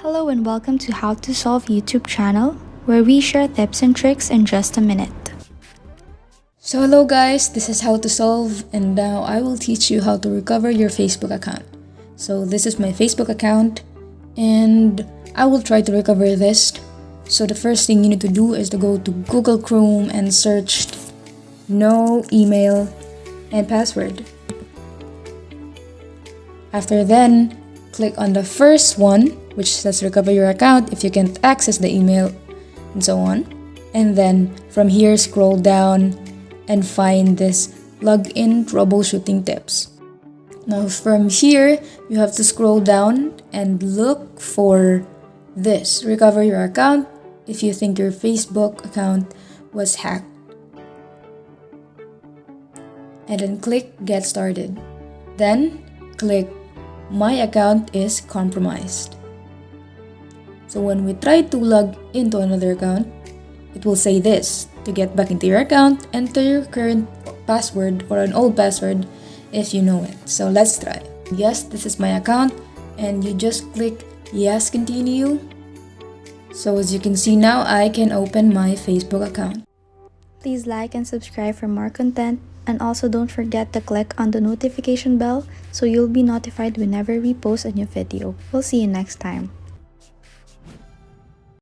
Hello and welcome to How to Solve YouTube channel, where we share tips and tricks in just a minute. So hello guys, this is How to Solve, and now I will teach you how to recover your Facebook account. So this is my Facebook account and I will try to recover this. So the first thing you need to do is to go to Google Chrome and search no email and password. After then, click on the first one, which says recover your account if you can't access the email, and so on. And then from here, scroll down and find this login troubleshooting tips. Now from here, you have to scroll down and look for this, recover your account if you think your Facebook account was hacked. And then click get started. Then click my account is compromised. So when we try to log into another account, it will say this: to get back into your account, enter your current password or an old password if you know it. So let's try. Yes, this is my account, and you just click yes, continue. So as you can see now, I can open my Facebook account. Please like and subscribe for more content, and also don't forget to click on the notification bell so you'll be notified whenever we post a new video. We'll see you next time.